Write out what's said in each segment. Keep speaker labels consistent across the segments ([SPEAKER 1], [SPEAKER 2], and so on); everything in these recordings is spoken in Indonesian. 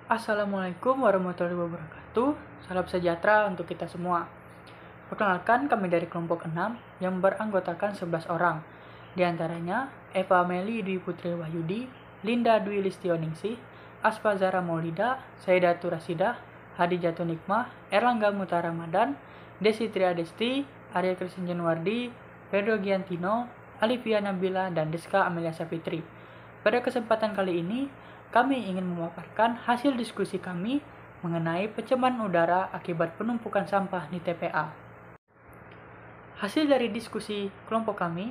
[SPEAKER 1] Assalamualaikum warahmatullahi wabarakatuh. Salam sejahtera untuk kita semua. Perkenalkan, kami dari kelompok 6 yang beranggotakan 11 orang. Di antaranya Eva Meli Dwi Putri Wahyudi, Linda Dwi Listioningsi, Asfa Zara Maulida, Saidatul Rasidah, Hadijatun Nikmah, Erlangga Muta Ramadan, Desi Triadesti, Arya Kristen Januardi, Pedro Giantino, Alivia Nabila, dan Deska Amelia Sapitri. Pada kesempatan kali ini, kami ingin memaparkan hasil diskusi kami mengenai pencemaran udara akibat penumpukan sampah di TPA. Hasil dari diskusi kelompok kami,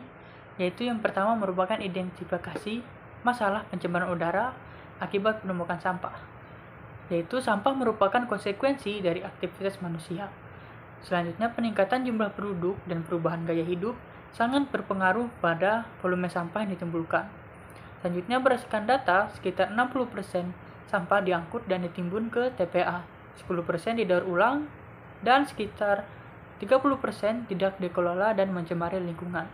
[SPEAKER 1] yaitu yang pertama merupakan identifikasi masalah pencemaran udara akibat penumpukan sampah, yaitu sampah merupakan konsekuensi dari aktivitas manusia. Selanjutnya, peningkatan jumlah penduduk dan perubahan gaya hidup sangat berpengaruh pada volume sampah yang ditimbulkan. Selanjutnya, berdasarkan data, sekitar 60% sampah diangkut dan ditimbun ke TPA, 10% didaur ulang, dan sekitar 30% tidak dikelola dan mencemari lingkungan.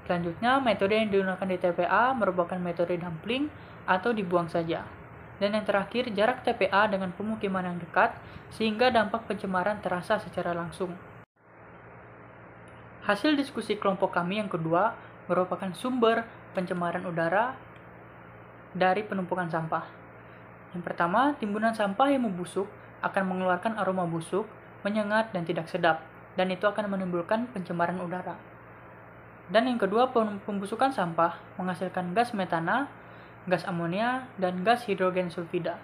[SPEAKER 1] Selanjutnya, metode yang digunakan di TPA merupakan metode dumpling atau dibuang saja. Dan yang terakhir, jarak TPA dengan pemukiman yang dekat, sehingga dampak pencemaran terasa secara langsung. Hasil diskusi kelompok kami yang kedua merupakan sumber pencemaran udara dari penumpukan sampah. Yang pertama, timbunan sampah yang membusuk akan mengeluarkan aroma busuk, menyengat, dan tidak sedap, dan itu akan menimbulkan pencemaran udara. Dan yang kedua, pembusukan sampah menghasilkan gas metana, gas amonia, dan gas hidrogen sulfida.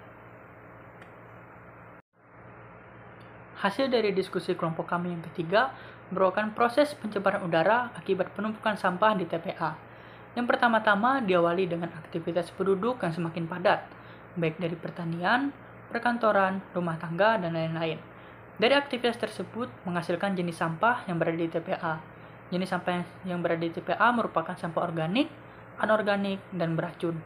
[SPEAKER 1] Hasil dari diskusi kelompok kami yang ketiga merupakan proses pencemaran udara akibat penumpukan sampah di TPA. Yang pertama-tama diawali dengan aktivitas penduduk yang semakin padat, baik dari pertanian, perkantoran, rumah tangga, dan lain-lain. Dari aktivitas tersebut menghasilkan jenis sampah yang berada di TPA. Jenis sampah yang berada di TPA merupakan sampah organik, anorganik, dan beracun.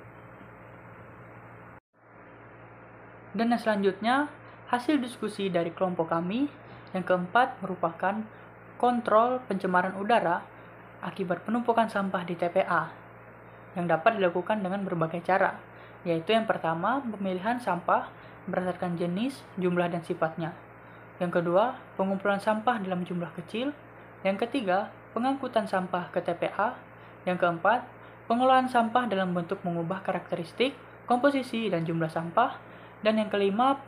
[SPEAKER 1] Dan yang selanjutnya, hasil diskusi dari kelompok kami yang keempat merupakan kontrol pencemaran udara akibat penumpukan sampah di TPA yang dapat dilakukan dengan berbagai cara, yaitu yang pertama, pemilihan sampah berdasarkan jenis, jumlah, dan sifatnya. Yang kedua, pengumpulan sampah dalam jumlah kecil. Yang ketiga, pengangkutan sampah ke TPA. Yang keempat, pengelolaan sampah dalam bentuk mengubah karakteristik, komposisi, dan jumlah sampah. Dan yang kelima,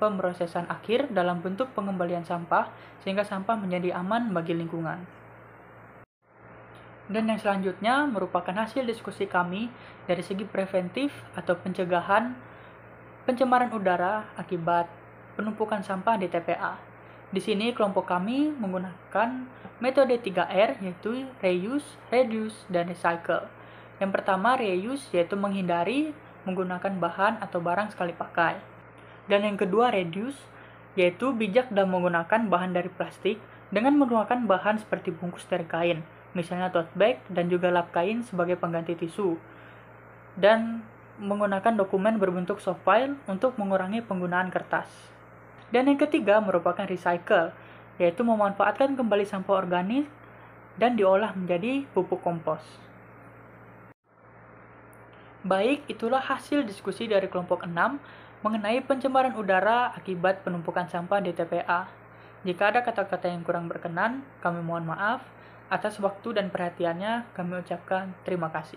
[SPEAKER 1] pemrosesan akhir dalam bentuk pengembalian sampah sehingga sampah menjadi aman bagi lingkungan. Dan yang selanjutnya merupakan hasil diskusi kami dari segi preventif atau pencegahan pencemaran udara akibat penumpukan sampah di TPA. Di sini kelompok kami menggunakan metode 3R, yaitu reuse, reduce, dan recycle. Yang pertama, reuse, yaitu menghindari menggunakan bahan atau barang sekali pakai. Dan yang kedua, reduce, yaitu bijak dalam menggunakan bahan dari plastik dengan menggunakan bahan seperti bungkus dari kain, misalnya tote bag dan juga lap kain sebagai pengganti tisu. Dan menggunakan dokumen berbentuk soft file untuk mengurangi penggunaan kertas. Dan yang ketiga merupakan recycle, yaitu memanfaatkan kembali sampah organik dan diolah menjadi pupuk kompos. Baik, itulah hasil diskusi dari kelompok 6 mengenai pencemaran udara akibat penumpukan sampah di TPA. Jika ada kata-kata yang kurang berkenan, kami mohon maaf. Atas waktu dan perhatiannya, kami ucapkan terima kasih.